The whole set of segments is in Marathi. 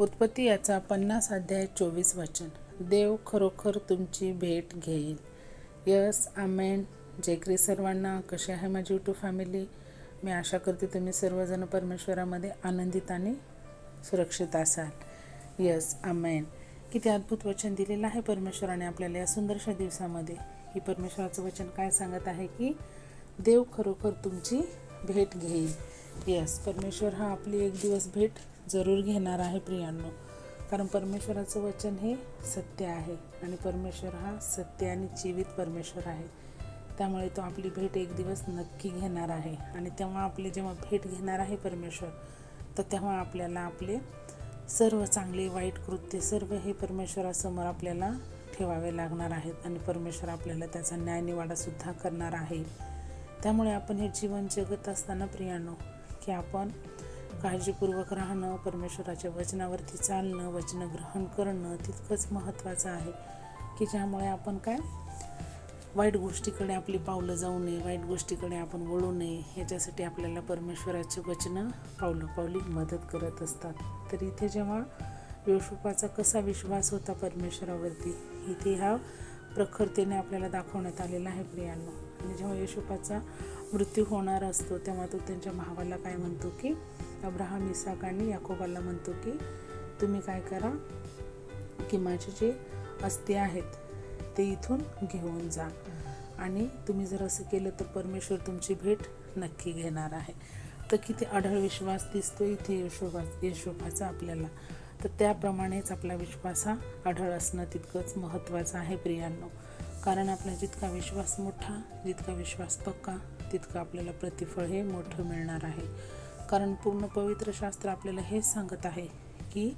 उत्पत्ती याचा 50 अध्याय 24 वचन. देव खरोखर तुमची भेट घेईल. यस, आमेन. जय ख्रिस्त सर्वांना. कसे आहे माझी यूट्यूब फॅमिली? मी आशा करते तुम्ही सर्वजण परमेश्वरामध्ये आनंदित आणि सुरक्षित असाल. यस, आमेन. किती अद्भुत वचन दिलेलं आहे परमेश्वराने आपल्याला या सुंदरशा दिवसामध्ये. ही परमेश्वराचं वचन काय सांगत आहे की देव खरोखर तुमची भेट घेईल. यस, परमेश्वर हा आपली एक दिवस भेट जरूर घेणार आहे प्रियांनो. कारण परमेश्वराचं वचन हे सत्य आहे आणि परमेश्वर हा सत्य आणि जीवित परमेश्वर आहे. त्यामुळे तो आपली भेट एक दिवस नक्की घेणार आहे. आणि तेव्हा आपली जेव्हा भेट घेणार आहे परमेश्वर, तर तेव्हा आपल्याला आपले सर्व चांगले वाईट कृत्य सर्व हे परमेश्वरासमोर आपल्याला ठेवावे लागणार आहेत. आणि परमेश्वर आपल्याला त्याचा न्यायनिवाडासुद्धा करणार आहे. त्यामुळे आपण हे जीवन जगत असताना प्रियांनो, की आपण काळजीपूर्वक राहणं, परमेश्वराच्या वचनावरती चालणं, वचन ग्रहण करणं तितकंच महत्त्वाचं आहे. की ज्यामुळे आपण वाईट गोष्टीकडे आपली पावलं जाऊ नये, वाईट गोष्टीकडे आपण वळू नये. ह्याच्यासाठी आपल्याला परमेश्वराचे वचनं पावलोपावली मदत करत असतात. तर इथे जेव्हा योशुपाचा कसा विश्वास होता परमेश्वरावरती, इथे ह्या प्रखरतेने आपल्याला दाखवण्यात आलेला आहे प्रियांनो. आणि जेव्हा योशुपाचा मृत्यू होणार असतो तेव्हा तो त्यांच्या भावाला काय म्हणतो की अब्राहम, इसाक आणि याकोबाला म्हणतो की तुम्ही काय करा की माझे जे अस्थी आहेत ते इथून घेऊन जा. आणि तुम्ही जर असं केलं तर परमेश्वर तुमची भेट नक्की घेणार आहे. तर किती अढळ विश्वास दिसतो इथे योशुपाचा आपल्याला. तर त्याप्रमाणेच आपला विश्वास हा अढळ असणं तितकंच महत्त्वाचं आहे प्रियांनो. कारण आपला जितका विश्वास मोठा, जितका विश्वास पक्का, तितकं आपल्याला प्रतिफळ हे मोठं मिळणार आहे. कारण पूर्ण पवित्र शास्त्र आपल्याला हेच सांगत आहे की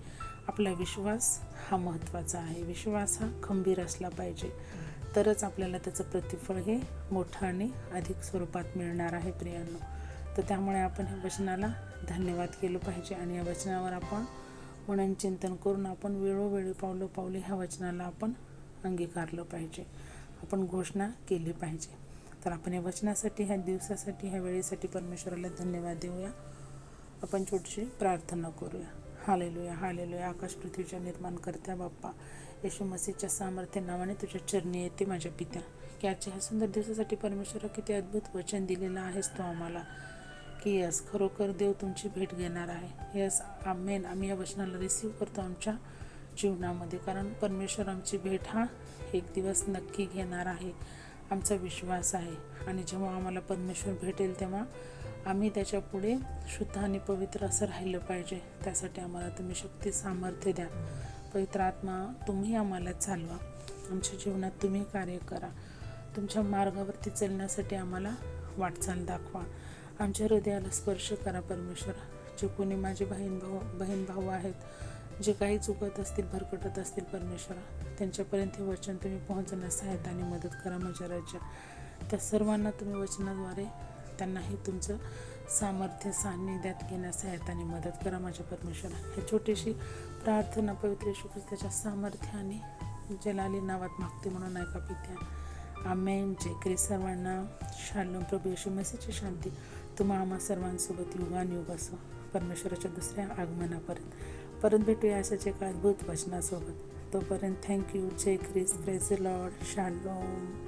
आपला विश्वास हा महत्त्वाचा आहे. विश्वास हा खंबीर असला पाहिजे, तरच आपल्याला त्याचं प्रतिफळ हे मोठं आणि अधिक स्वरूपात मिळणार आहे प्रियांनो. तर त्यामुळे आपण ह्या वचनाला धन्यवाद केलं पाहिजे आणि या वचनावर आपण मनन चिंतन करून आपण वेळोवेळी पावलोपावली ह्या वचनाला आपण अंगीकारलं पाहिजे, आपण घोषणा केली पाहिजे. तर आपण या वचनासाठी, ह्या दिवसासाठी, ह्या वेळेसाठी परमेश्वराला धन्यवाद देऊया. आपण छोटीशी प्रार्थना करूया. Hallelujah, hallelujah. आकाश पृथ्वीच्या निर्माणकर्त्या बाप्पा, येशू मसीहच्या सामर्थ्य नावाने तुझ्या चरणी येते माझ्या पित्या, की आजच्या ह्या सुंदर दिवसासाठी परमेश्वरा किती अद्भुत वचन दिलेलं आहेस तो आम्हाला. की यस, खरोखर देव तुमची भेट घेणार आहे. यस, आमेन. आम्ही या वचनाला रिसीव करतो आमच्या जीवनामध्ये. कारण परमेश्वर आमची भेट हा एक दिवस नक्की घेणार आहे, आमचा विश्वास आहे. आणि जेव्हा आम्हाला परमेश्वर भेटेल तेव्हा आम्ही त्याच्या पुढे शुद्ध आणि पवित्र असं राहिलं पाहिजे. त्यासाठी आम्हाला तुम्ही शक्ती, सामर्थ्य द्या. पवित्र आत्मा, तुम्ही आम्हाला चालवा, आमच्या जीवनात तुम्ही कार्य करा. तुमच्या मार्गावरती चालण्यासाठी आम्हाला वाटचाल दाखवा. आमच्या हृदयाला स्पर्श करा परमेश्वर. जे कोणी माझे बहीण भाऊ आहेत, जे काही चुकत असतील, भरकटत असतील परमेश्वरा, त्यांच्यापर्यंत हे वचन तुम्ही पोहोचण्यास सहायता आणि मदत करा माझ्या राज्यात. त्या सर्वांना तुम्ही वचनाद्वारे त्यांनाही तुमचं सामर्थ्य सान्निध्यात घेण्यास सहायता आणि मदत करा माझ्या परमेश्वरा. हे छोटीशी प्रार्थना पवित्र येशू ख्रिस्ताच्या सामर्थ्याने जलाली नावात मागते म्हणून ऐका पित्या. आमेन. जय ख्रिस्त सर्वांना. शालोम. प्रभू येशू मसीहची शांती तुम्हा आम्हा सर्वांसोबत युगानुयुग असो. परमेश्वराच्या दुसऱ्या आगमनापर्यंत परत भेटूया अशाच एका अद्भुत वचनासोबत. तोपर्यंत थँक्यू. जय ख्रिस्त. Praise the Lord. शालोम.